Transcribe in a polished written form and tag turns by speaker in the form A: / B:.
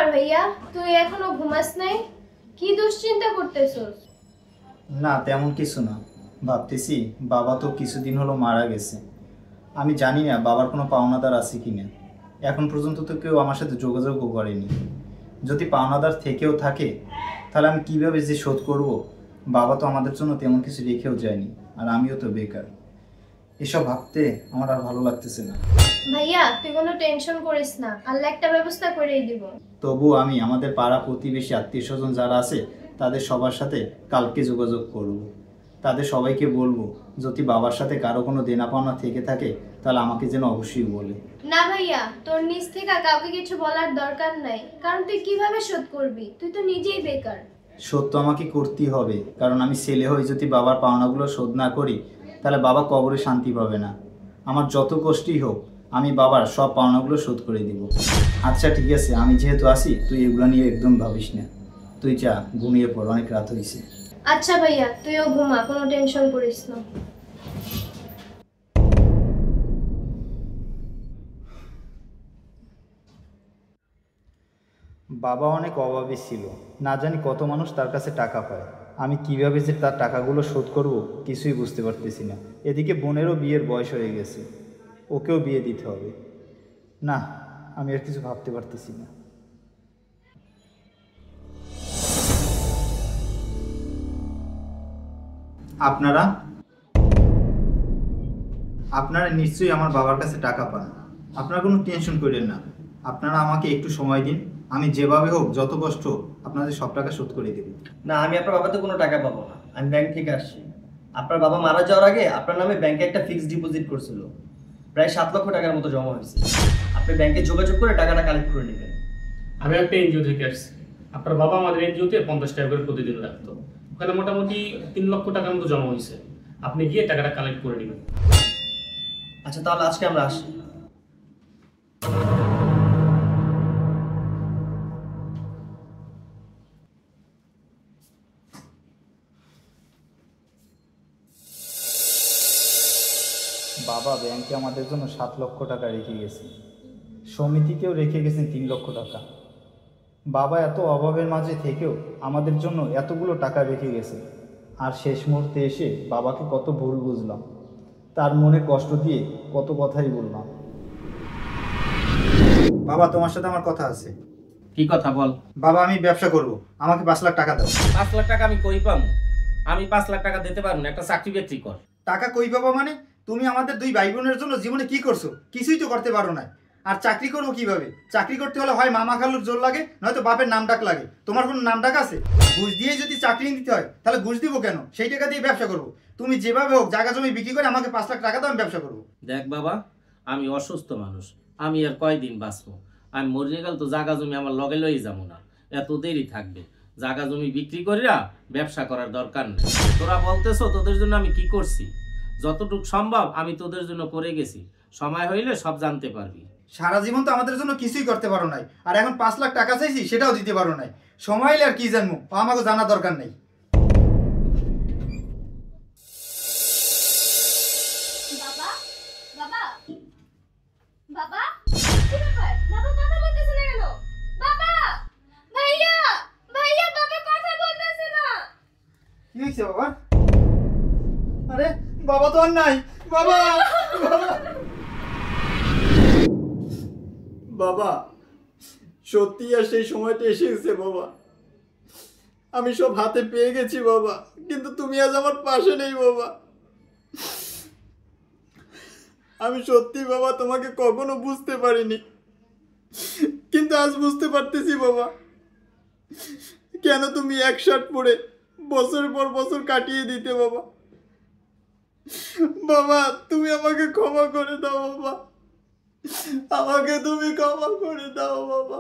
A: ব্যাপার ভাইয়া, তুই এখনো ঘুমাস নাই? কি দুশ্চিন্তা করতেছস?
B: না তেমন কিছু না, ভাবতেছি বাবা তো কিছুদিন হলো মারা গেছে। আমি জানি না বাবার কোনো পাওনাদার আছে কিনা। এখন পর্যন্ত তো কেউ আমার সাথে যোগাযোগও করেনি। যদি পাওনাদার থেকেও থাকে তাহলে আমি কিভাবে যে শোধ করব? বাবা তো আমাদের জন্য তেমন কিছু রেখেও যায়নি, আর আমিও তো বেকার। এসব ভাবতে আমার আর ভালো লাগতেছে না।
A: ভাইয়া তুই কোনো টেনশন করিস না, আল্লাহ একটা ব্যবস্থা করেই দিব।
B: তবুও আমি আমাদের পাড়া প্রতিবেশী আত্মীয় স্বজন যারা আছে তাদের সবার সাথে কালকে যোগাযোগ করব। তাদের সবাইকে বলবো যদি বাবার সাথে কারো কোনো দেনা পাওনা থেকে থাকে তাহলে আমাকে যেন অবশ্যই বলে।
A: না ভাইয়া, তোর নিজ থেকে কাউকে কিছু বলার দরকার নাই, কারণ তুই কিভাবে শোধ করবি? তুই তো নিজেই বেকার।
B: শোধ তো আমাকে করতেই হবে, কারণ আমি ছেলে হয়ে যদি বাবার পাওনাগুলো শোধ না করি তাহলে বাবা কবরে শান্তি পাবে না। আমার যত কষ্টই হোক আমি বাবার সব পাওনাগুলো শোধ করে দিব। আচ্ছা ঠিক আছে, আমি যেহেতু আসি তুই এগুলো নিয়ে একদম ভাবিস না। তুই যা ঘুমিয়ে পড়, অনেক রাত হয়েছে।
A: আচ্ছা ভাইয়া, তুইও ঘুমা, কোনো টেনশন করিস না।
B: বাবা অনেক অভাবী ছিল, না জানি কত মানুষ তার কাছে টাকা পায়। আমি কিভাবে যে তার টাকাগুলো শোধ করব কিছুই বুঝতে পারতেছি না। এদিকে বোনেরও বিয়ের বয়স হয়ে গেছে, ওকেও বিয়ে দিতে হবে। না, আমি আর কিছু ভাবতে পারতেছি না। আপনারা আপনারা নিশ্চয়ই আমার বাবার কাছে টাকা পান। আপনারা কোনো টেনশন করেন না, আপনারা আমাকে একটু সময় দিন। আমি যেভাবে হোক যত কষ্ট হোক আপনাদের সব টাকা শোধ করে দেব।
C: না, আমি আপনার বাবাতে কোনো টাকা পাবো না। আমি ব্যাংক থেকে আসছি। আপনার বাবা মারা যাওয়ার আগে আপনার নামে ব্যাংকে একটা ফিক্সড ডিপোজিট করছিল, প্রায় 7 লক্ষ টাকার মতো জমা হয়েছে। আপনি ব্যাংকে যোগাযোগ করে টাকাটা কালেক্ট করে নেবেন।
D: আমি একটা এনজিও থেকে আসছি। আপনার বাবা আমাদের এনজিওতে 50 টাকা করে প্রতিদিন রাখতো। ওখানে মোটামুটি 3 লক্ষ টাকার মতো জমা হয়েছে। আপনি গিয়ে টাকাটা কালেক্ট করে নেবেন।
C: আচ্ছা, তাহলে আজকে আমরা আসি।
B: বাবা ব্যাংকে আমাদের জন্য 7 লক্ষ টাকা রেখে গেছে, সমিতিতেও রেখে গেছেন 3 লক্ষ টাকা। বাবা এত অভাবের মাঝে থেকেও আমাদের জন্য এতগুলো টাকা রেখে গেছে, আর শেষ মুহূর্তে এসে বাবাকে কত ভুল বুঝলাম, তার মনে কষ্ট দিয়ে কত কথাই বললাম। বাবা তোমার সাথে আমার কথা আছে।
E: কি কথা বল?
B: বাবা আমি ব্যবসা করব, আমাকে 5 লাখ টাকা দাও।
E: 5 লাখ টাকা আমি কই পাবো? আমি 5 লাখ টাকা দিতে পারবো না, একটা চাকরি বাকরি কর।
B: টাকা কই পাবো মানে? তুমি আমাদের 2 ভাই বোনের জন্য জীবনে কি করছো? কিছুই তো করতে পারো না। আর চাকরি করবো কিভাবে? চাকরি করতে হলে হয় মামা খালুর জোর লাগে, নয়তো বাপের নাম ডাক লাগে। তোমার কোনো নাম ডাক আছে? ঘুষ দিয়ে যদি চাকরি নিতে হয় তাহলে ঘুষ দিব কেন? সেই টাকা দিয়ে ব্যবসা করব। তুমি যেভাবে হোক জায়গা জমি বিক্রি করে আমাকে 5 লাখ টাকা দাও, আমি ব্যবসা করবো।
E: দেখ বাবা, আমি অসুস্থ মানুষ, আমি আর কয়দিন বাঁচবো? আমি মরে গেল তো জায়গা জমি আমার লগে লই যাবো না, এত দেরি থাকবে। জায়গা জমি বিক্রি করিয়া ব্যবসা করার দরকার নেই। তোরা বলতেছো তোদের জন্য আমি কি করছি, যতটুকু সম্ভব আমি তোদের জন্য করে গেছি। সময় হইলে সব জানতে পারবি।
B: সারা জীবন তো আমাদের জন্য কিছুই করতে পারো নাই, আর এখন 5 লাখ টাকা চাইছি সেটাও দিতে পারো নাই। সময় এলে আর কি জানবো, আমাকে জানা দরকার নেই।
A: বাবা, বাবা, বাবা, কি ব্যাপার? বাবা কথা বলতেছে না কেন? বাবা, ভাইয়া, ভাইয়া, বাবা কথা বলতেছে না।
B: কি হয়েছে বাবা? আরে বাবা তো আর নাই। বাবা, বাবা সত্যি আর সেই সময়টা এসে গেছে বাবা। আমি সব হাতে পেয়ে গেছি বাবা, কিন্তু তুমি আজ আমার পাশে নেই বাবা। আমি সত্যি বাবা তোমাকে কখনো বুঝতে পারিনি, কিন্তু আজ বুঝতে পারতেছি বাবা, কেন তুমি এক শার্ট পরে বছরের পর বছর কাটিয়ে দিতে বাবা। বাবা তুমি আমাকে ক্ষমা করে দাও বাবা, আমাকে তুমি ক্ষমা করে দাও বাবা।